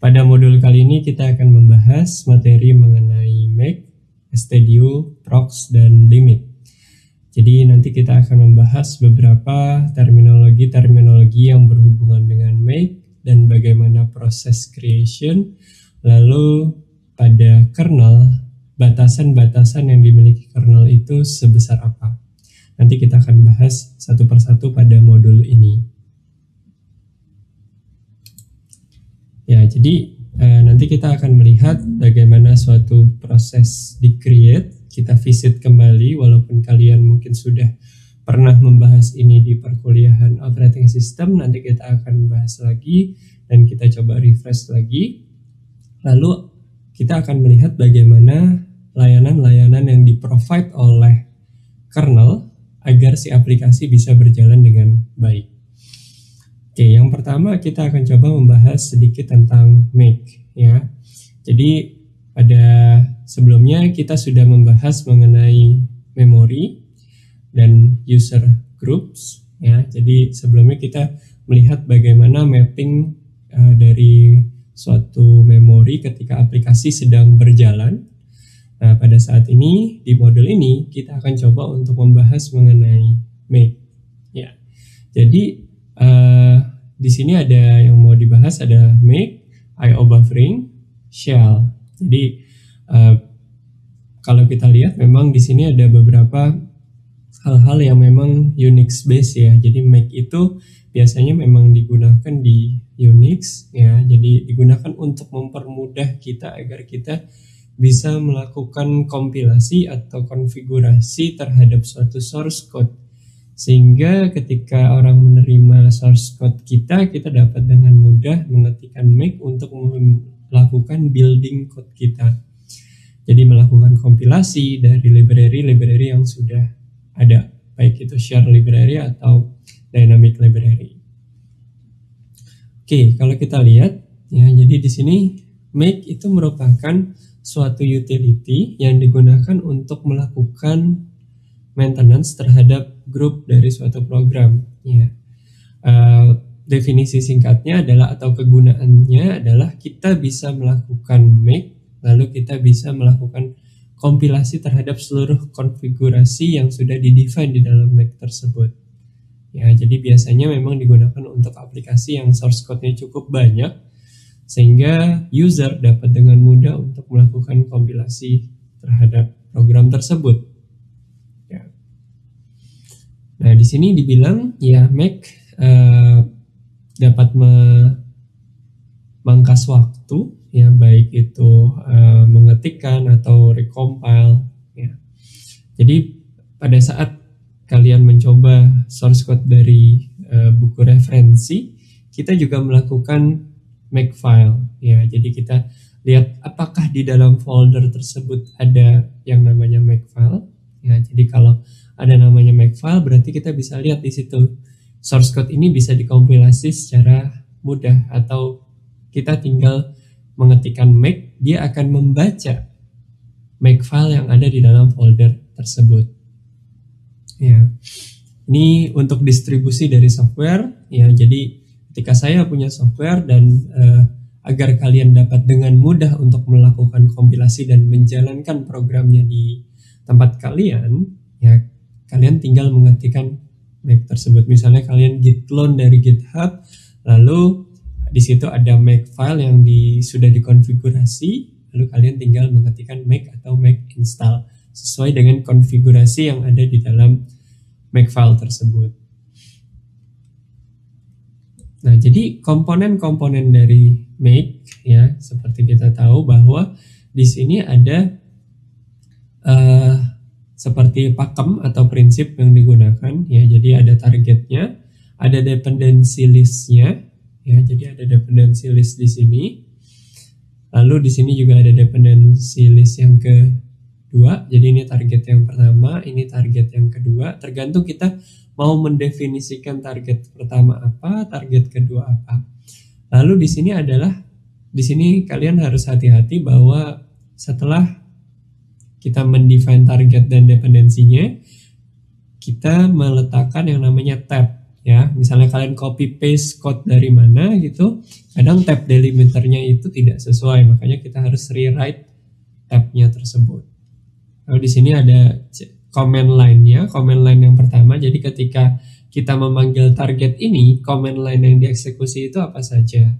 Pada modul kali ini kita akan membahas materi mengenai make, stdio, prox, dan limit. Jadi nanti kita akan membahas beberapa terminologi yang berhubungan dengan make dan bagaimana proses creation. Lalu pada kernel, batasan-batasan yang dimiliki kernel itu sebesar apa. Nanti kita akan bahas satu persatu pada modul ini. Ya, jadi nanti kita akan melihat bagaimana suatu proses di-create. Kita visit kembali, walaupun kalian mungkin sudah pernah membahas ini di perkuliahan operating system. Nanti kita akan bahas lagi dan kita coba refresh lagi. Lalu kita akan melihat bagaimana layanan-layanan yang di-provide oleh kernel agar si aplikasi bisa berjalan dengan baik. Oke, yang pertama kita akan coba membahas sedikit tentang make, ya. Jadi pada sebelumnya kita sudah membahas mengenai memory dan user groups, ya. Jadi sebelumnya kita melihat bagaimana mapping dari suatu memori ketika aplikasi sedang berjalan. Nah, pada saat ini di modul ini kita akan coba untuk membahas mengenai make, ya. Jadi di sini ada yang mau dibahas, ada make, I/O buffering, shell. Jadi kalau kita lihat memang di sini ada beberapa hal-hal yang memang Unix based, ya. Jadi make itu biasanya memang digunakan di Unix, ya. Jadi digunakan untuk mempermudah kita agar kita bisa melakukan kompilasi atau konfigurasi terhadap suatu source code, sehingga ketika orang menerima source code kita dapat dengan mudah mengetikkan make untuk melakukan building code kita. Jadi melakukan kompilasi dari library yang sudah ada, baik itu share library atau dynamic library. Oke, kalau kita lihat, ya, jadi di sini make itu merupakan suatu utility yang digunakan untuk melakukan maintenance terhadap grup dari suatu program, ya. Definisi singkatnya adalah, atau kegunaannya adalah, kita bisa melakukan make, lalu kita bisa melakukan kompilasi terhadap seluruh konfigurasi yang sudah di-define di dalam make tersebut. Ya, jadi biasanya memang digunakan untuk aplikasi yang source code-nya cukup banyak, sehingga user dapat dengan mudah untuk melakukan kompilasi terhadap program tersebut. Ya. Nah, di sini dibilang, ya, make dapat memangkas waktu, ya, baik itu mengetikkan atau recompile, ya. Jadi pada saat kalian mencoba source code dari buku referensi, kita juga melakukan make file, ya. Jadi kita lihat apakah di dalam folder tersebut ada yang namanya make file, ya. Jadi kalau ada namanya make file, berarti kita bisa lihat di situ source code ini bisa dikompilasi secara mudah, atau kita tinggal mengetikkan make, dia akan membaca make file yang ada di dalam folder tersebut, ya. Ini untuk distribusi dari software, ya. Jadi ketika saya punya software dan agar kalian dapat dengan mudah untuk melakukan kompilasi dan menjalankan programnya di tempat kalian, ya, kalian tinggal mengetikkan make tersebut. Misalnya kalian git clone dari GitHub, lalu di situ ada make file yang sudah dikonfigurasi, lalu kalian tinggal mengetikkan make atau make install sesuai dengan konfigurasi yang ada di dalam make file tersebut. Nah, jadi komponen-komponen dari make, ya, seperti kita tahu bahwa di sini ada seperti pakem atau prinsip yang digunakan, ya. Jadi ada targetnya, ada dependency list-nya, ya. Jadi ada dependency list di sini. Lalu di sini juga ada dependency list yang kedua. Jadi ini target yang pertama, ini target yang kedua. Tergantung kita mau mendefinisikan target pertama apa, target kedua apa. Lalu di sini kalian harus hati-hati bahwa setelah kita mendefine target dan dependensinya, kita meletakkan yang namanya tab. ya. Misalnya kalian copy paste code dari mana gitu, kadang tab delimiternya itu tidak sesuai, makanya kita harus rewrite tabnya tersebut. Lalu di sini ada command line-nya, command line yang pertama. Jadi ketika kita memanggil target ini, command line yang dieksekusi itu apa saja.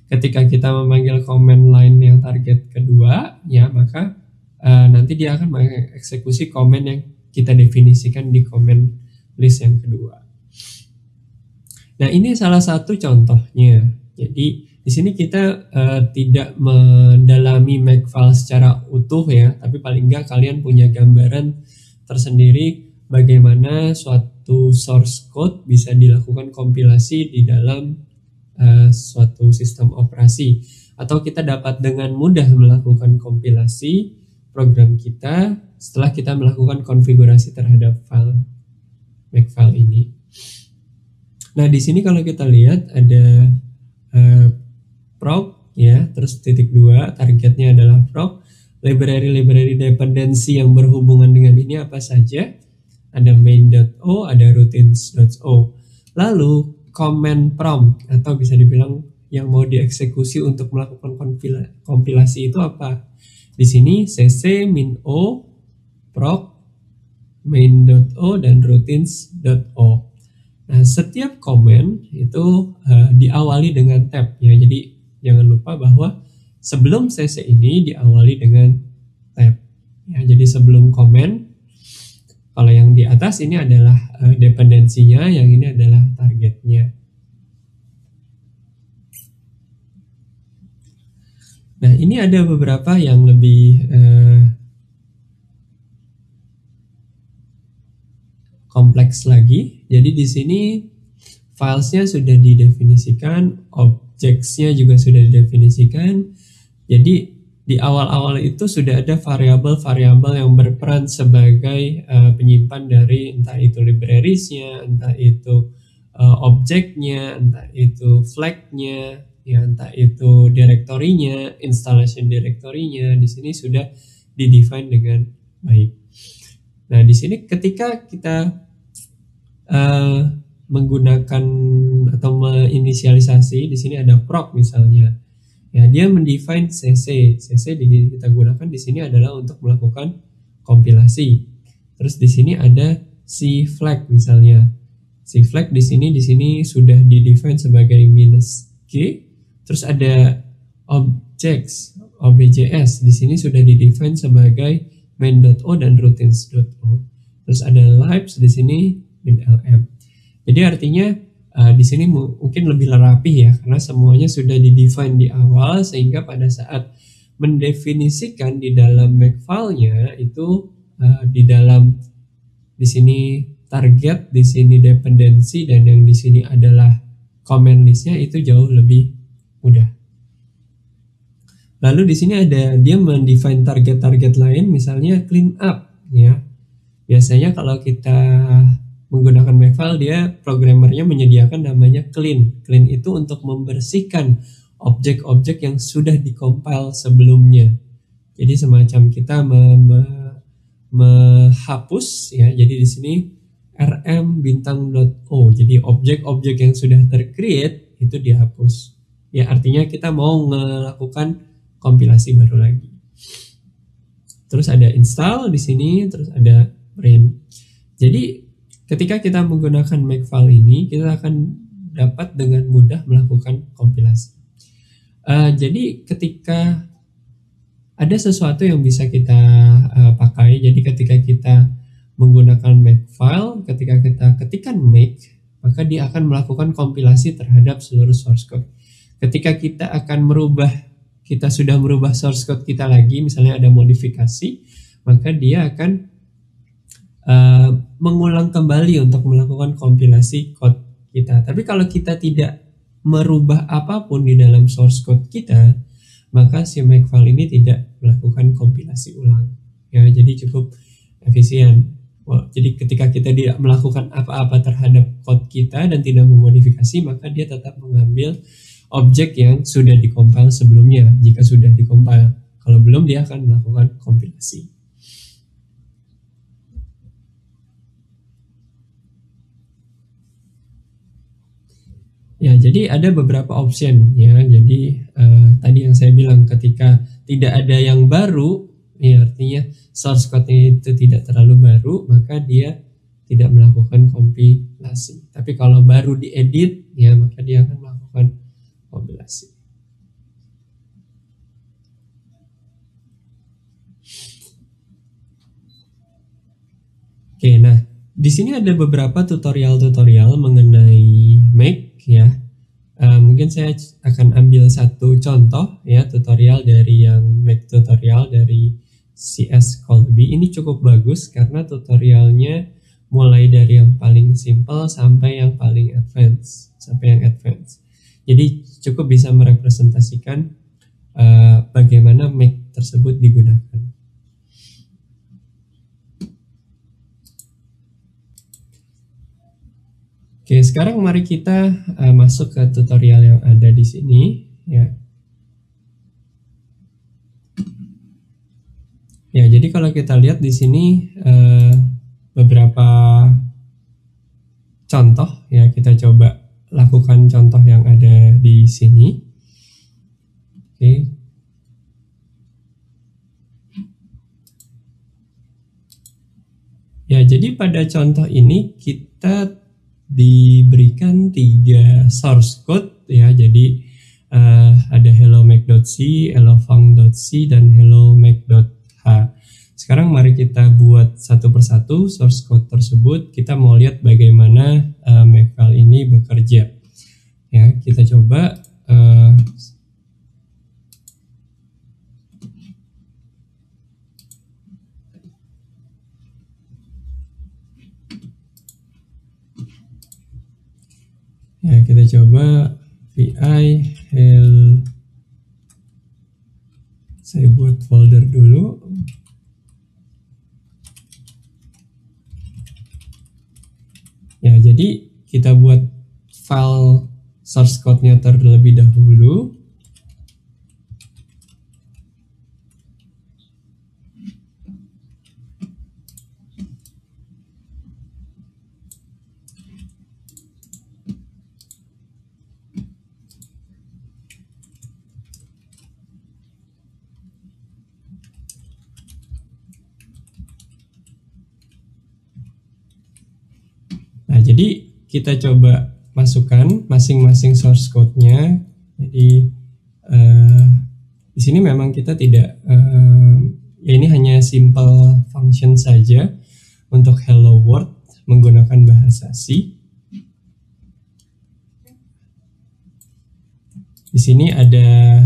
Ketika kita memanggil command line yang target kedua, ya maka nanti dia akan mengeksekusi command yang kita definisikan di command list yang kedua. Nah, ini salah satu contohnya. Jadi di sini kita tidak mendalami Makefile secara utuh ya, tapi paling nggak kalian punya gambaran tersendiri bagaimana suatu source code bisa dilakukan kompilasi di dalam suatu sistem operasi, atau kita dapat dengan mudah melakukan kompilasi program kita setelah kita melakukan konfigurasi terhadap file Makefile ini. Nah, di sini kalau kita lihat ada proc ya, terus titik 2, targetnya adalah proc. Library dependensi yang berhubungan dengan ini apa saja? Ada main.o, ada routines.o. Lalu command prompt atau bisa dibilang yang mau dieksekusi untuk melakukan kompilasi itu apa? Di sini cc min-o, proc, main.o, dan routines.o. Nah, setiap command itu diawali dengan tab ya. Jadi jangan lupa bahwa sebelum cc ini diawali dengan tab. Ya, jadi sebelum command, kalau yang di atas ini adalah dependensinya, yang ini adalah targetnya. Nah, ini ada beberapa yang lebih kompleks lagi. Jadi di sini filesnya sudah didefinisikan, objects-nya juga sudah didefinisikan. Jadi di awal-awal itu sudah ada variabel-variabel yang berperan sebagai penyimpan dari entah itu libraries-nya, entah itu objeknya, entah itu flag-nya, ya entah itu direktorinya, installation direktorinya. Di sini sudah di-define dengan baik. Nah, di sini ketika kita menggunakan atau menginisialisasi, di sini ada proc misalnya. Ya, dia mendefine cc. Cc kita gunakan di sini adalah untuk melakukan kompilasi. Terus di sini ada C flag misalnya. C flag di sini sudah didefine sebagai -g. Terus ada objects, objs di sini sudah didefine sebagai main.o dan routines.o. Terus ada libs di sini -lm. Jadi artinya di sini mungkin lebih rapi ya, karena semuanya sudah didefine di awal, sehingga pada saat mendefinisikan di dalam Makefile-nya itu di dalam di sini target, di sini dependensi, dan yang di sini adalah command list-nya itu jauh lebih mudah. Lalu di sini ada dia mendefine target-target lain, misalnya clean up ya. Biasanya kalau kita menggunakan Makefile, dia programmernya menyediakan namanya clean. Clean itu untuk membersihkan objek-objek yang sudah dikompil sebelumnya. Jadi semacam kita menghapus ya. Jadi di sini rm_.o. Jadi objek-objek yang sudah tercreate itu dihapus. Ya, artinya kita mau melakukan kompilasi baru lagi. Terus ada install di sini, terus ada print. Jadi ketika kita menggunakan Makefile ini, kita akan dapat dengan mudah melakukan kompilasi. Jadi ketika ada sesuatu yang bisa kita pakai, jadi ketika kita menggunakan Makefile, ketika kita ketikkan make, maka dia akan melakukan kompilasi terhadap seluruh source code. Ketika kita akan kita sudah merubah source code kita lagi, misalnya ada modifikasi, maka dia akan mengulang kembali untuk melakukan kompilasi code kita. Tapi kalau kita tidak merubah apapun di dalam source code kita, maka si Makefile ini tidak melakukan kompilasi ulang. Ya, jadi cukup efisien. Jadi ketika kita tidak melakukan apa-apa terhadap code kita dan tidak memodifikasi, maka dia tetap mengambil objek yang sudah dikompil sebelumnya jika sudah dikompil. Kalau belum, dia akan melakukan kompilasi. Ya, jadi ada beberapa option ya. Jadi tadi yang saya bilang ketika tidak ada yang baru, ya artinya source code-nya itu tidak terlalu baru, maka dia tidak melakukan kompilasi. Tapi kalau baru diedit, ya maka dia akan melakukan kompilasi. Oke, nah di sini ada beberapa tutorial-tutorial mengenai Make ya. Mungkin saya akan ambil satu contoh ya, tutorial dari yang Make tutorial dari CS Colby. Ini cukup bagus karena tutorialnya mulai dari yang paling simple sampai yang paling advance, Jadi cukup bisa merepresentasikan bagaimana Make tersebut digunakan. Oke, sekarang mari kita masuk ke tutorial yang ada di sini ya. Ya, jadi kalau kita lihat di sini beberapa contoh ya, kita coba lakukan contoh yang ada di sini. Oke. Ya, jadi pada contoh ini kita diberikan 3 source code ya. Jadi ada hellomake.c, hellofunk.c, dan hellomake.h. Sekarang mari kita buat satu persatu source code tersebut. Kita mau lihat bagaimana Makefile ini bekerja. Ya, kita coba ya, kita coba vi hell. Saya buat folder dulu. Ya, jadi kita buat file source code-nya terlebih dahulu. Nah, jadi kita coba masukkan masing-masing source code-nya. Jadi di sini memang kita tidak ya, ini hanya simple function saja untuk hello world menggunakan bahasa C. Di sini ada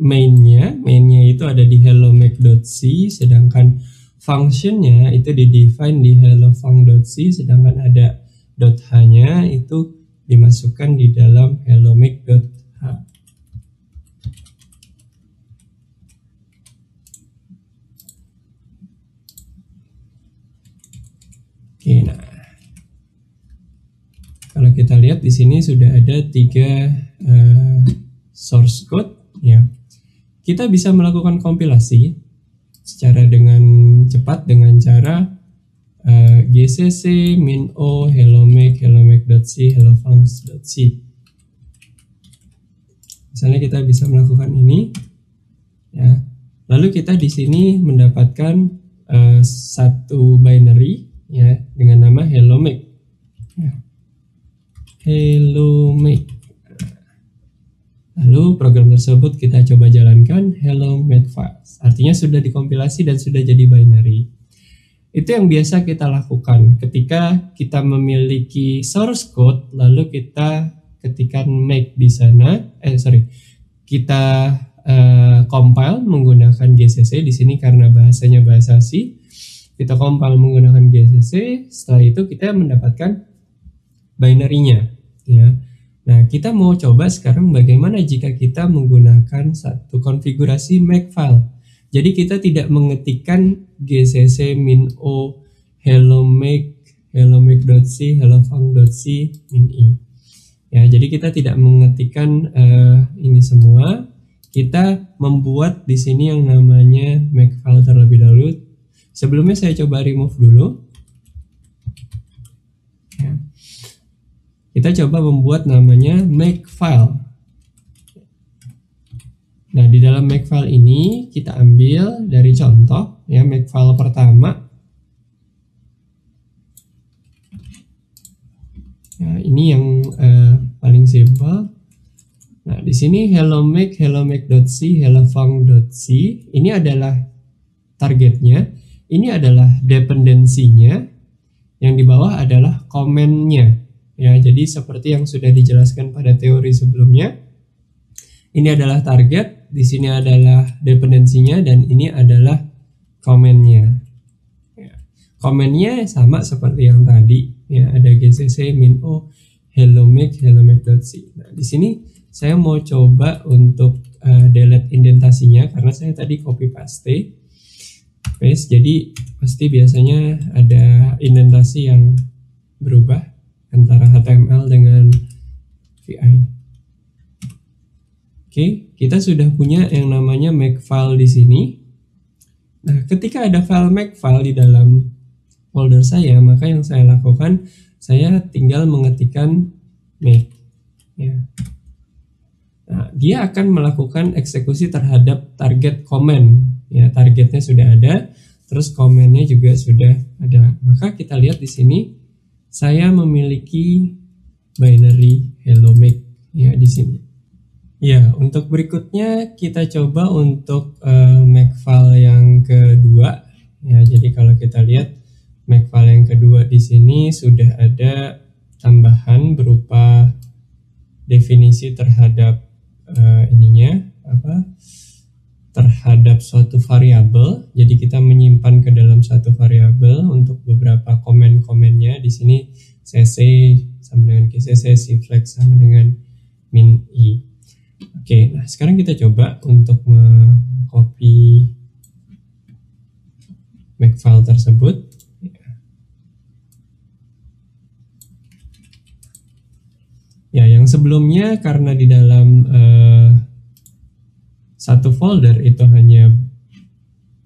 mainnya itu ada di hellomake.c, sedangkan functionnya itu di-define di hellofunk.c, sedangkan ada .h-nya itu dimasukkan di dalam hellomake.h. Oke, nah kalau kita lihat di sini sudah ada 3 source code ya. Kita bisa melakukan kompilasi secara dengan cepat dengan cara gcc min-o hellomake.c, hellofunk.c. Misalnya kita bisa melakukan ini ya. Lalu kita di sini mendapatkan satu binary ya dengan nama hellomake. Ya. Hellomake. Lalu program tersebut kita coba jalankan, hello Makefile. Artinya sudah dikompilasi dan sudah jadi binary. Itu yang biasa kita lakukan ketika kita memiliki source code, lalu kita ketikkan make di sana, kita compile menggunakan GCC di sini karena bahasanya bahasa C. Kita compile menggunakan GCC, setelah itu kita mendapatkan binary-nya ya. Nah, kita mau coba sekarang bagaimana jika kita menggunakan satu konfigurasi Makefile. Jadi kita tidak mengetikkan gcc min-o hellomake.c, hellofunk.c min-i. Ya, jadi kita tidak mengetikkan ini semua. Kita membuat di sini yang namanya Makefile terlebih dahulu. Sebelumnya saya coba remove dulu. Ya. kita coba membuat namanya makefile. Nah, di dalam makefile ini kita ambil dari contoh ya, makefile pertama. Nah, ini yang paling simpel. Nah, di sini hello-make.c, hello-func.c ini adalah targetnya, ini adalah dependensinya, yang di bawah adalah komennya. Ya, jadi seperti yang sudah dijelaskan pada teori sebelumnya, ini adalah target, di sini adalah dependensinya, dan ini adalah komennya. Ya, komennya sama seperti yang tadi, ya, ada gcc min-o hello-make.c. Nah, di sini saya mau coba untuk delete indentasinya karena saya tadi copy paste, jadi pasti biasanya ada indentasi yang berubah antara HTML dengan VI. Oke, kita sudah punya yang namanya makefile di sini. Nah, ketika ada file makefile di dalam folder saya, maka yang saya lakukan, saya tinggal mengetikkan make. Ya. Nah, dia akan melakukan eksekusi terhadap target comment. Ya, targetnya sudah ada, terus komennya juga sudah ada. Maka kita lihat di sini, saya memiliki binary hello make ya di sini. Ya, untuk berikutnya kita coba untuk makefile yang kedua. Ya, jadi kalau kita lihat makefile yang kedua di sini sudah ada tambahan berupa definisi terhadap terhadap suatu variabel. Jadi kita menyimpan ke dalam satu variabel untuk beberapa komen-komennya. Di sini cc sama dengan gcc, cflex sama dengan min i. Oke, nah sekarang kita coba untuk mengcopy makefile tersebut. Ya, yang sebelumnya karena di dalam satu folder itu hanya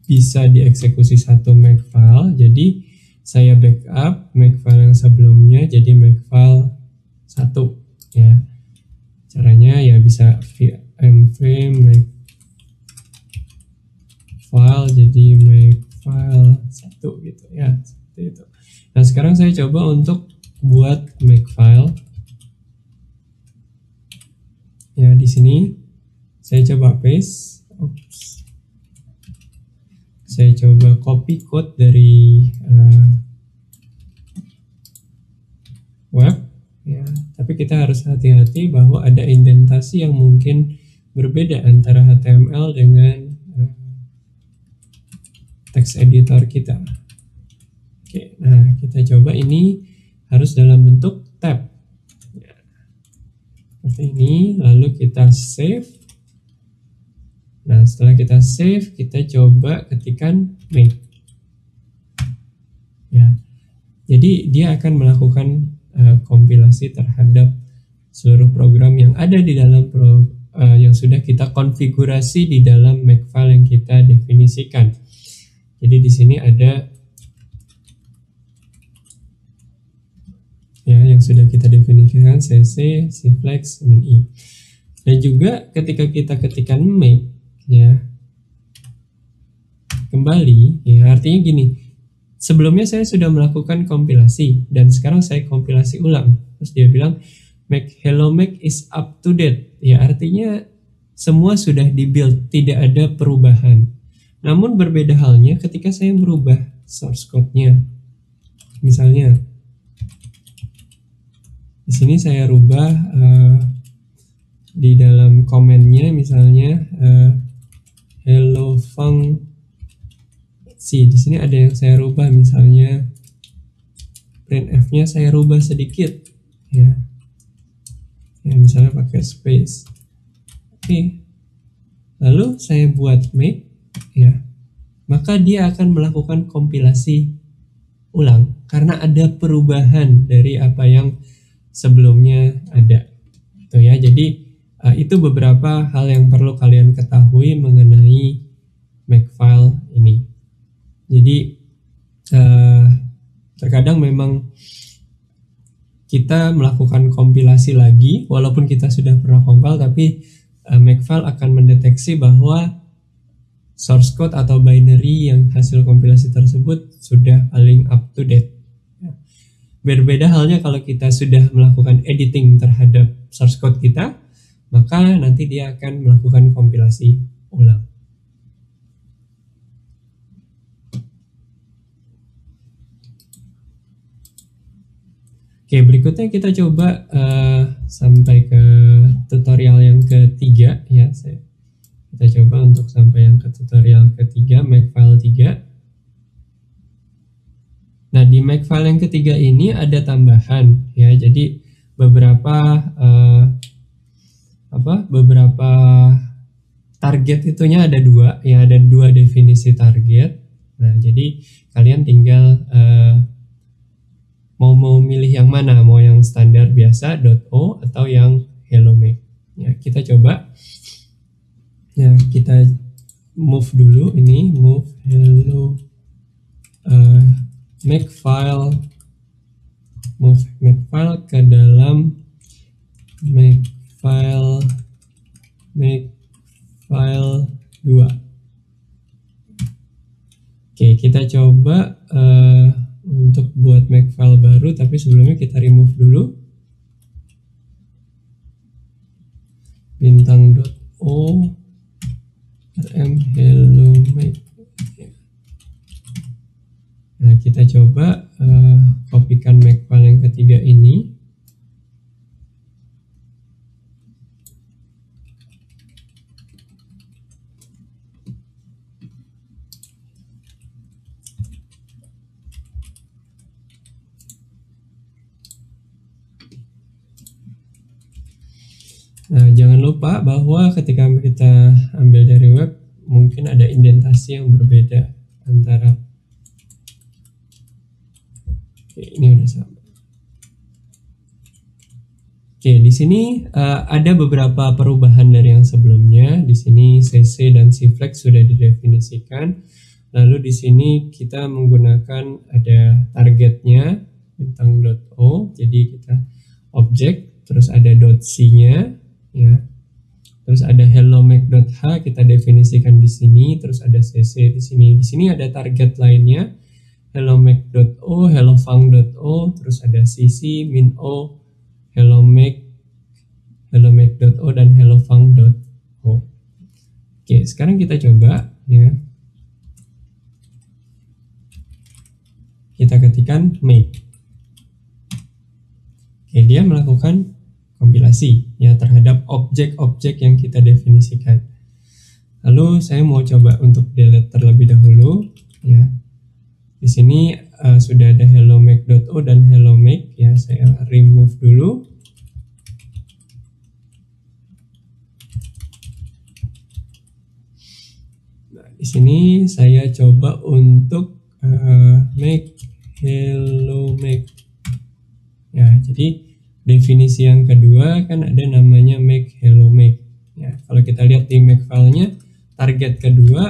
bisa dieksekusi satu makefile, jadi saya backup makefile yang sebelumnya jadi makefile 1 ya. Caranya ya bisa mv makefile jadi makefile 1 gitu ya, seperti itu. Nah, sekarang saya coba untuk buat makefile. Ya, di sini saya coba paste. Saya coba copy code dari web ya, tapi kita harus hati-hati bahwa ada indentasi yang mungkin berbeda antara HTML dengan text editor kita. Oke, nah kita coba ini harus dalam bentuk tab. Seperti ini, lalu kita save. Nah, setelah kita save, kita coba ketikkan make. Ya, jadi dia akan melakukan kompilasi terhadap seluruh program yang ada di dalam yang sudah kita konfigurasi di dalam makefile yang kita definisikan. Jadi di sini ada ya yang sudah kita definisikan cc, cflex, min i. Dan juga ketika kita ketikkan make ya kembali ya, artinya gini, sebelumnya saya sudah melakukan kompilasi dan sekarang saya kompilasi ulang, terus dia bilang make hello make is up to date ya, artinya semua sudah dibuild, tidak ada perubahan. Namun berbeda halnya ketika saya merubah source code-nya. Misalnya di sini saya rubah di dalam komennya, misalnya hello func. Di sini ada yang saya rubah, misalnya printf-nya saya rubah sedikit, ya, misalnya pakai space. Oke, lalu saya buat make, ya, maka dia akan melakukan kompilasi ulang karena ada perubahan dari apa yang sebelumnya ada, itu ya. Jadi itu beberapa hal yang perlu kalian ketahui mengenai makefile ini. Jadi terkadang memang kita melakukan kompilasi lagi, walaupun kita sudah pernah compile, tapi Makefile akan mendeteksi bahwa source code atau binary yang hasil kompilasi tersebut sudah paling up to date. Berbeda halnya kalau kita sudah melakukan editing terhadap source code kita, maka nanti dia akan melakukan kompilasi ulang. Oke, berikutnya kita coba sampai ke tutorial yang ketiga ya. Kita coba untuk sampai yang ke tutorial ketiga, Makefile 3. Nah, di Makefile yang ketiga ini ada tambahan ya. Jadi beberapa target itunya ada dua ya, ada dua definisi target. Nah, jadi kalian tinggal mau milih yang mana, mau yang standar biasa .o atau yang hello make. Ya, kita coba. Ya, kita move dulu ini, move hello Makefile, move Makefile ke dalam Makefile 2. Oke, kita coba untuk buat Makefile baru, tapi sebelumnya kita remove dulu bintang.o rm hello make. Nah, kita coba kopikan Makefile yang ketiga ini. Nah, jangan lupa bahwa ketika kita ambil dari web, mungkin ada indentasi yang berbeda antara. Oke, ini udah sama. Oke, di sini ada beberapa perubahan dari yang sebelumnya. Di sini CC dan C-flag sudah didefinisikan. Lalu di sini kita menggunakan ada targetnya bintang.o. Jadi kita objek, terus ada .c-nya. Ya, terus ada hello make.h kita definisikan di sini, terus ada cc di sini. Di sini ada target lainnya, hello make.o, hello func.o, terus ada cc, min.o, hello make.o dan hello func.o. Oke, sekarang kita coba ya. Kita ketikkan make. Oke, dia melakukan kompilasi ya terhadap objek-objek yang kita definisikan. Lalu saya mau coba untuk delete terlebih dahulu ya. Di sini sudah ada hello make.o dan hello make ya, saya remove dulu. Nah, di sini saya coba untuk make hello make. Ya, jadi definisi yang kedua kan ada namanya make hello make. Ya, kalau kita lihat di Makefile-nya, target kedua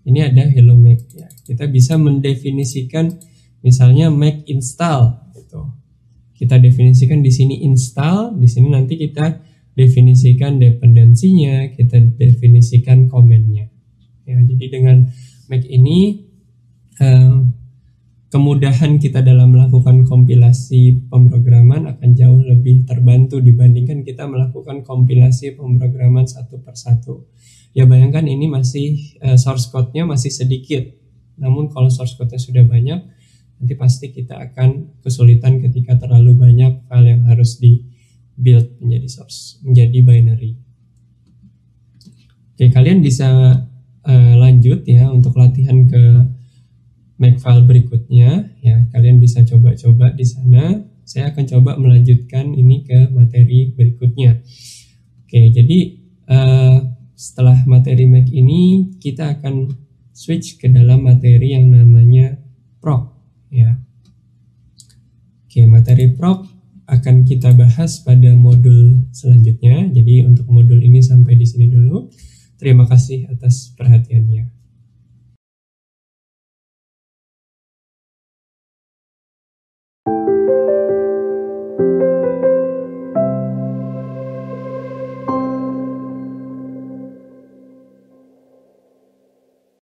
ini ada hello make. Ya, kita bisa mendefinisikan misalnya make install gitu. Kita definisikan di sini install, di sini nanti kita definisikan dependensinya, kita definisikan komennya. Ya, jadi dengan make ini kemudahan kita dalam melakukan kompilasi pemrograman akan jauh lebih terbantu dibandingkan kita melakukan kompilasi pemrograman satu persatu. Ya, bayangkan ini masih source code-nya masih sedikit. Namun kalau source code-nya sudah banyak, nanti pasti kita akan kesulitan ketika terlalu banyak file yang harus di-build menjadi binary. Oke, kalian bisa lanjut ya untuk latihan ke Makefile berikutnya ya, kalian bisa coba-coba di sana. Saya akan coba melanjutkan ini ke materi berikutnya. Oke, jadi setelah materi Make ini kita akan switch ke dalam materi yang namanya proc ya. Oke, materi proc akan kita bahas pada modul selanjutnya. Jadi untuk modul ini sampai di sini dulu. Terima kasih atas perhatiannya.